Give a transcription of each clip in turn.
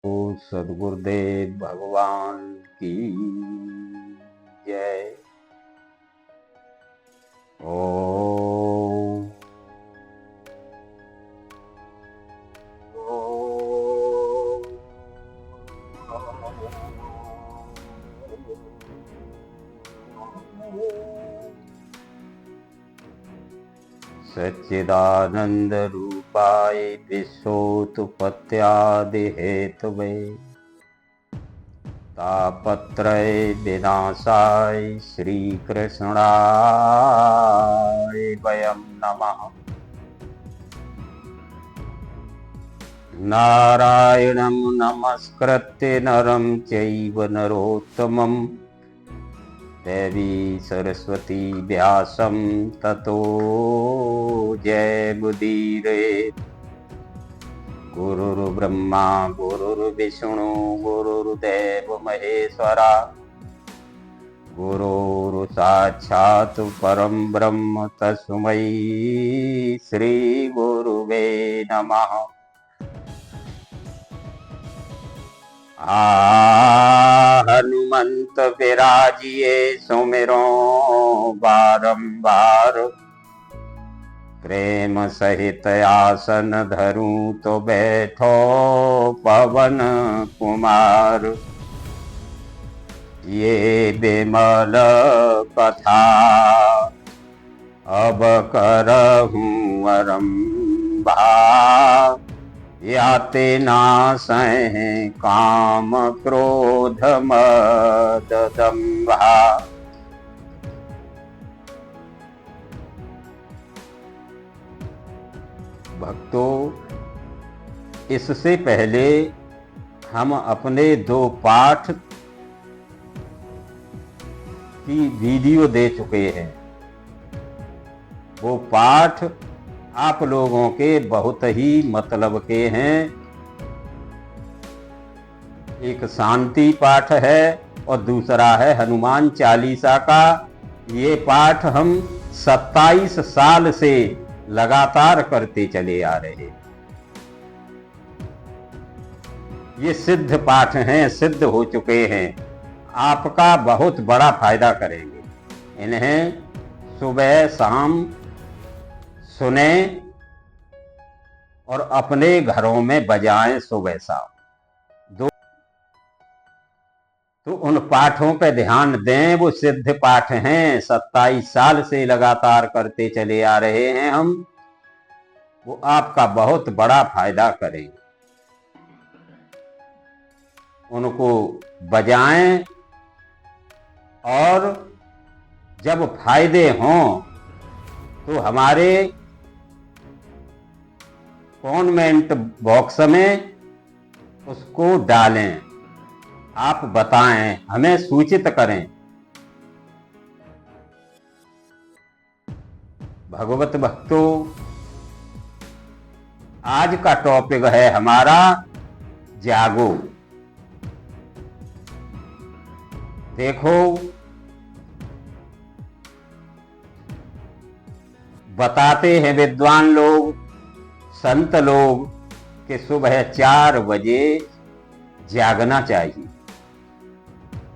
ओ सदगुरुदेव भगवान की जय। ओम सच्चिदानंद रूपाय विश्वोत्पत्त्यादि हेतवे तापत्रय विनाशाय श्रीकृष्णाय वयं नमः। नारायणं नमस्कृत्य नरं चैव नरोत्तमं देवी सरस्वती व्यासं ततो जयमुदीरयेत्। गुरुर्ब्रह्मा गुरुर्विष्णु गुरुर्देव महेश्वरा गुरुर्साक्षात् परं ब्रह्म तस्मै श्री गुरुवे नमः। हनुमंत विराजिए सुमिरो बारंबार प्रेम सहित आसन धरूं तो बैठो पवन कुमार। ये बिमल कथा अब करहूं आरंभा याते नासै काम क्रोध मद दंभा। भक्तों, इससे पहले हम अपने 2 पाठ की वीडियो दे चुके हैं। वो पाठ आप लोगों के बहुत ही मतलब के हैं। एक शांति पाठ है और दूसरा है हनुमान चालीसा का। ये पाठ हम 27 साल से लगातार करते चले आ रहे। ये सिद्ध पाठ हैं, सिद्ध हो चुके हैं, आपका बहुत बड़ा फायदा करेंगे। इन्हें सुबह शाम सुने और अपने घरों में बजाएं सुबह शाम। तो उन पाठों पे ध्यान दें, वो सिद्ध पाठ हैं, 27 साल से लगातार करते चले आ रहे हैं हम। वो आपका बहुत बड़ा फायदा करेंगे। उनको बजाएं और जब फायदे हों तो हमारे कमेंट बॉक्स में उसको डालें। आप बताएं, हमें सूचित करें। भगवत भक्तों, आज का टॉपिक है हमारा जागो। देखो, बताते हैं विद्वान लोग, संत लोग कि सुबह 4 बजे जागना चाहिए।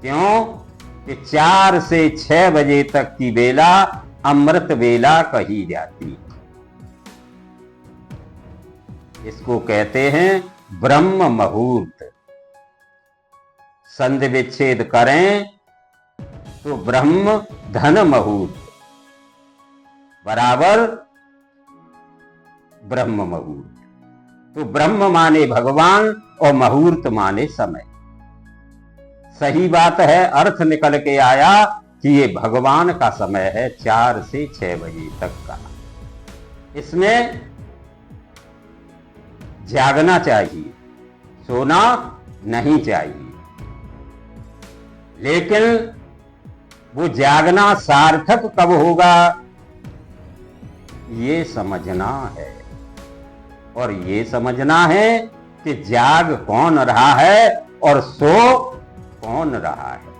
क्यों कि 4 से 6 बजे तक की बेला अमृत बेला कही जाती है। इसको कहते हैं ब्रह्म मुहूर्त। संधि विच्छेद करें तो ब्रह्म धन मुहूर्त बराबर ब्रह्म मुहूर्त। तो ब्रह्म माने भगवान और मुहूर्त माने समय। सही बात है, अर्थ निकल के आया कि ये भगवान का समय है 4 से 6 बजे तक का। इसमें जागना चाहिए, सोना नहीं चाहिए। लेकिन वो जागना सार्थक कब होगा, ये समझना है। और ये समझना है कि जाग कौन रहा है और सो कौन रहा है।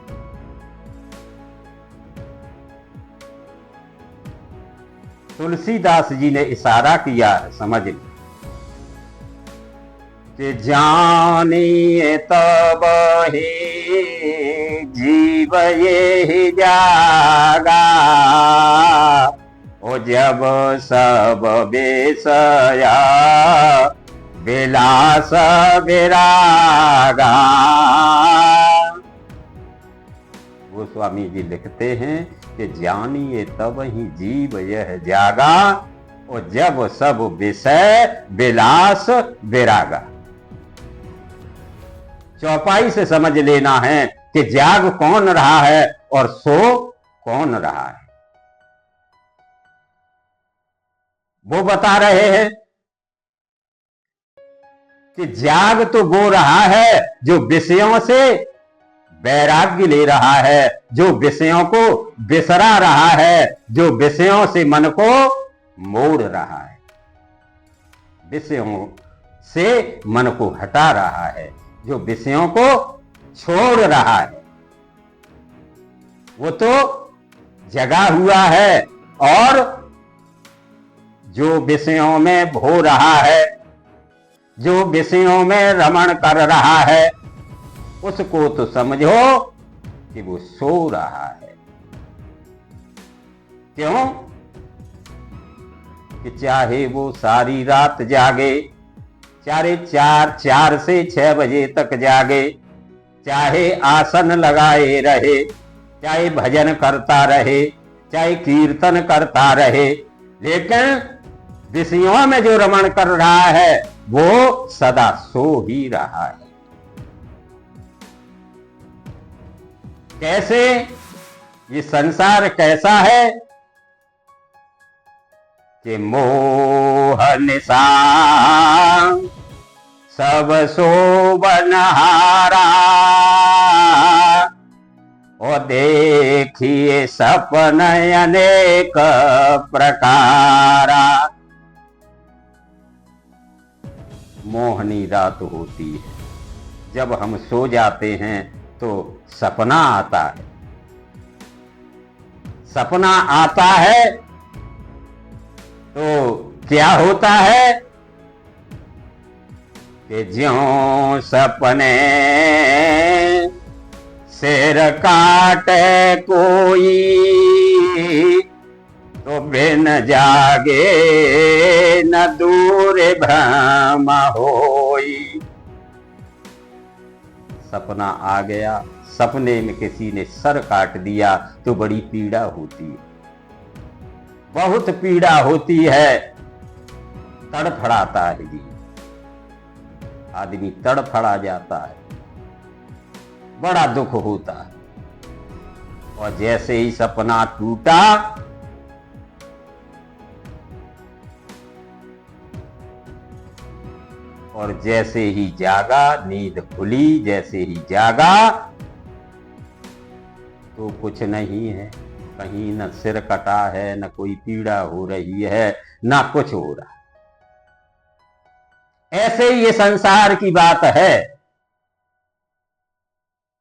तुलसीदास जी ने इशारा किया, समझ लो। कि जानिए तब ही जीव ये ही जागा, ओ जब सब विषया विलास विरागा। वो स्वामी जी लिखते हैं कि जानिए तब ही जीव यह जागा, और जब सब विषय विलास विरागा। चौपाई से समझ लेना है कि जाग कौन रहा है और सो कौन रहा है। वो बता रहे हैं कि जाग तो वो रहा है जो विषयों से वैराग्य ले रहा है, जो विषयों को बिसरा रहा है, जो विषयों से मन को मोड़ रहा है, विषयों से मन को हटा रहा है, जो विषयों को छोड़ रहा है। वो तो जगा हुआ है, और जो विषयों में भो रहा है, जो विषयों में रमण कर रहा है, उसको तो समझो कि वो सो रहा है। क्यों? कि चाहे वो सारी रात जागे, चाहे 4 से 6 बजे तक जागे, चाहे आसन लगाए रहे, चाहे भजन करता रहे, चाहे कीर्तन करता रहे, लेकिन विषयों में जो रमण कर रहा है वो सदा सो ही रहा है। कैसे? ये संसार कैसा है कि मोह निशा सब शोभनहारा, और देखिए सपन अनेक प्रकारा। मोहनी रात होती है, जब हम सो जाते हैं तो सपना आता है। सपना आता है तो क्या होता है कि ज्यों सपने सिर काटे कोई, तो बिन जागे न दूर भ्रम होई। सपना आ गया, सपने में किसी ने सर काट दिया तो बड़ी पीड़ा होती है, बहुत पीड़ा होती है, तड़फड़ाता है जी, आदमी तड़फड़ा जाता है, बड़ा दुख होता है। और जैसे ही सपना टूटा, और जैसे ही जागा, नींद खुली, जैसे ही जागा तो कुछ नहीं है, कहीं न सिर कटा है, न कोई पीड़ा हो रही है, ना कुछ हो रहा। ऐसे ही ये संसार की बात है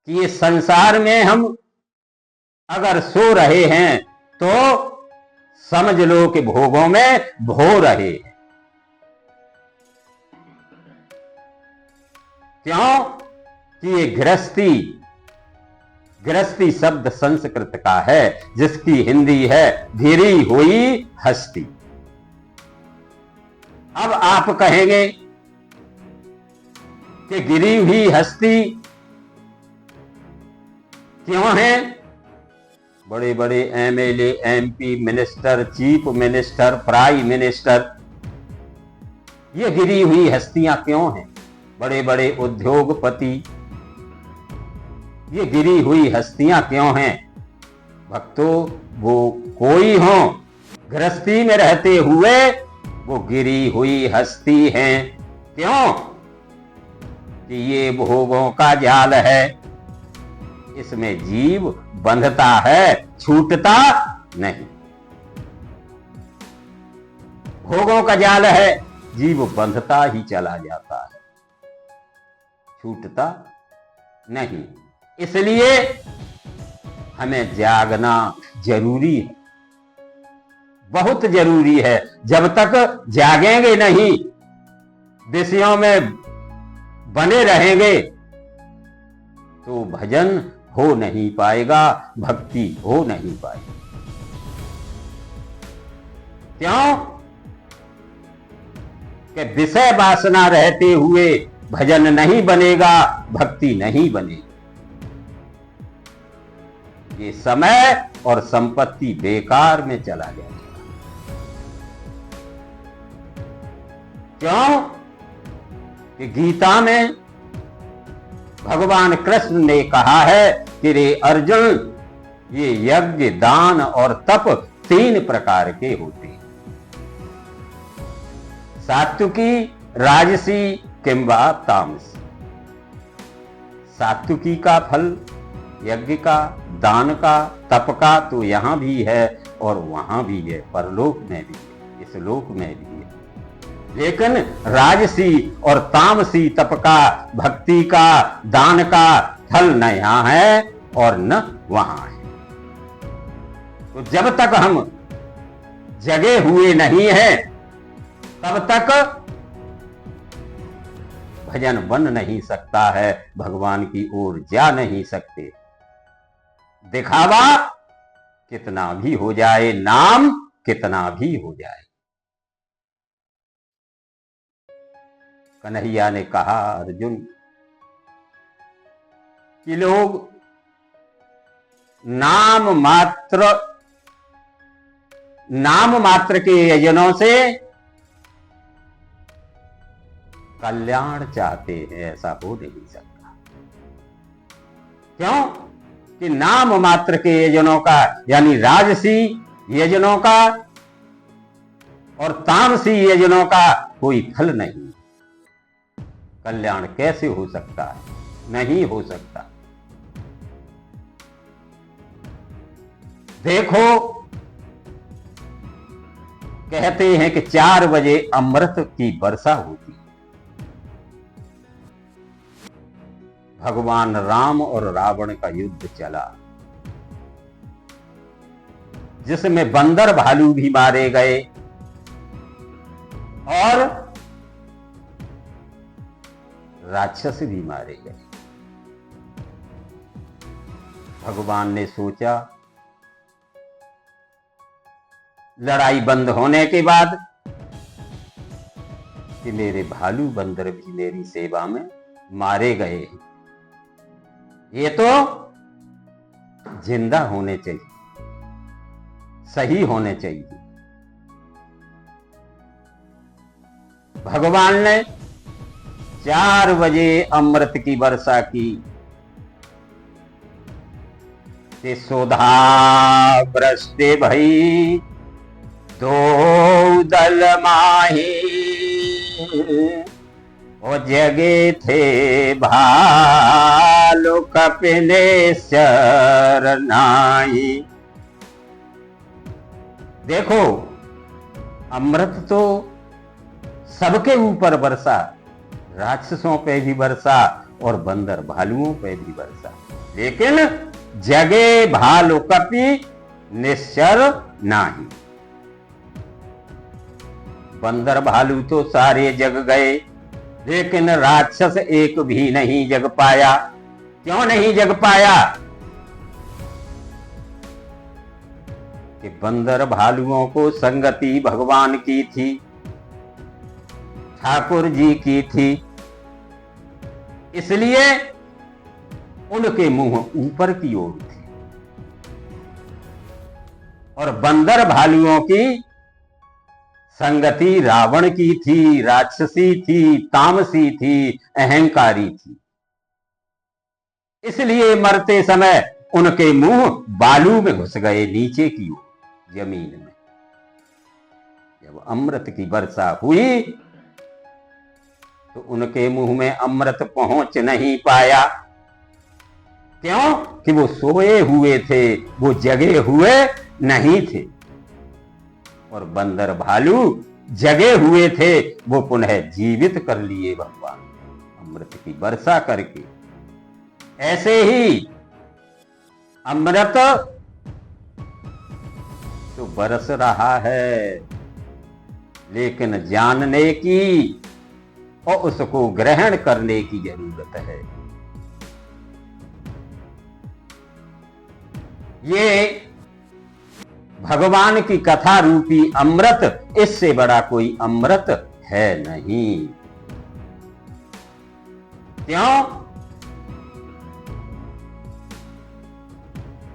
कि ये संसार में हम अगर सो रहे हैं तो समझ लो कि भोगों में भो रहे हैं। क्यों? कि ये गृहस्थी शब्द संस्कृत का है, जिसकी हिंदी है घिरी हुई हस्ती। अब आप कहेंगे कि गिरी हुई हस्ती क्यों है? बड़े बड़े MLA, MP, minister, chief minister, prime minister, ये गिरी हुई हस्तियां क्यों हैं? बड़े बड़े उद्योगपति, ये गिरी हुई हस्तियां क्यों हैं? भक्तों, वो कोई हो, गृहस्थी में रहते हुए वो गिरी हुई हस्ती हैं। क्यों? कि ये भोगों का जाल है, इसमें जीव बंधता है, छूटता नहीं। भोगों का जाल है, जीव बंधता ही चला जाता है, छूटता नहीं। इसलिए हमें जागना जरूरी है, बहुत जरूरी है। जब तक जागेंगे नहीं, विषयों में बने रहेंगे तो भजन हो नहीं पाएगा, भक्ति हो नहीं पाएगी। क्यों कि विषय वासना रहते हुए भजन नहीं बनेगा, भक्ति नहीं बनेगी। ये समय और संपत्ति बेकार में चला जाएगा। क्यों कि गीता में भगवान कृष्ण ने कहा है कि रे अर्जुन, ये यज्ञ, दान और तप 3 प्रकार के होते हैं, सात्विकी, राजसी किंवा तामसी। सात्विकी का फल यज्ञ का, दान का, तप का तो यहां भी है और वहां भी है, परलोक में भी है, इस लोक में भी है। लेकिन राजसी और तामसी तप का, भक्ति का, दान का फल न यहां है और न वहां है। तो जब तक हम जगे हुए नहीं हैं, तब तक भजन बन नहीं सकता है, भगवान की ओर जा नहीं सकते। दिखावा कितना भी हो जाए, नाम कितना भी हो जाए। कन्हैया ने कहा अर्जुन कि लोग नाम मात्र के यजनों से कल्याण चाहते हैं, ऐसा हो नहीं सकता। क्यों कि नाम मात्र के यजनों का, यानी राजसी यजनों का और तामसी यजनों का कोई फल नहीं। कल्याण कैसे हो सकता है? नहीं हो सकता। देखो, कहते हैं कि 4 बजे अमृत की वर्षा होती। भगवान राम और रावण का युद्ध चला, जिसमें बंदर भालू भी मारे गए और राक्षस भी मारे गए। भगवान ने सोचा लड़ाई बंद होने के बाद कि मेरे भालू बंदर भी मेरी सेवा में मारे गए हैं, ये तो जिंदा होने चाहिए, सही होने चाहिए। भगवान ने 4 बजे अमृत की वर्षा की। सोधा वृष्टि भई दो दल माही, ओ जगे थे भालू कपिलेश्वर नाई। देखो, अमृत तो सबके ऊपर बरसा, राक्षसों पे भी बरसा और बंदर भालुओं पे भी बरसा, लेकिन जगे भालू कपि निश्चर नाही। बंदर भालू तो सारे जग गए, लेकिन राक्षस एक भी नहीं जग पाया। क्यों नहीं जग पाया? कि बंदर भालुओं को संगति भगवान की थी, ठाकुर जी की थी, इसलिए उनके मुंह ऊपर की ओर थे। और बंदर भालुओं की संगति रावण की थी, राक्षसी थी, तामसी थी, अहंकारी थी। इसलिए मरते समय उनके मुंह बालू में घुस गए, नीचे की ओर, जमीन में। जब अमृत की वर्षा हुई तो उनके मुंह में अमृत पहुंच नहीं पाया। क्यों कि वो सोए हुए थे, वो जगे हुए नहीं थे। और बंदर भालू जगे हुए थे, वो पुनः जीवित कर लिए भगवान अमृत की वर्षा करके। ऐसे ही अमृत तो बरस रहा है, लेकिन जानने की और उसको ग्रहण करने की जरूरत है। ये भगवान की कथा रूपी अमृत, इससे बड़ा कोई अमृत है नहीं। क्यों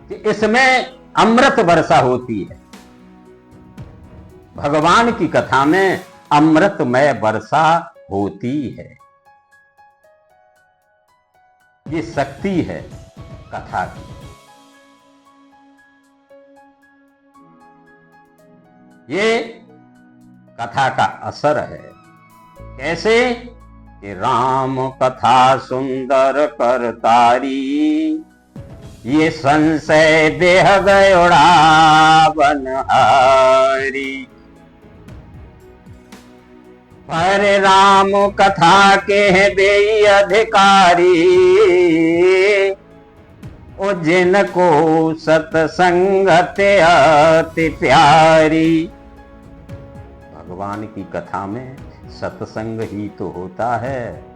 कि इसमें अमृत वर्षा होती है। भगवान की कथा में अमृतमय वर्षा होती है। ये शक्ति है कथा की। ये कथा का असर है। कैसे कि राम कथा सुंदर करतारी, ये संशय देह गयोड़ा बनहारी। पर राम कथा के बेई अधिकारी, ओ जिनको सत्संगत अति प्यारी। भगवान की कथा में सत्संग ही तो होता है।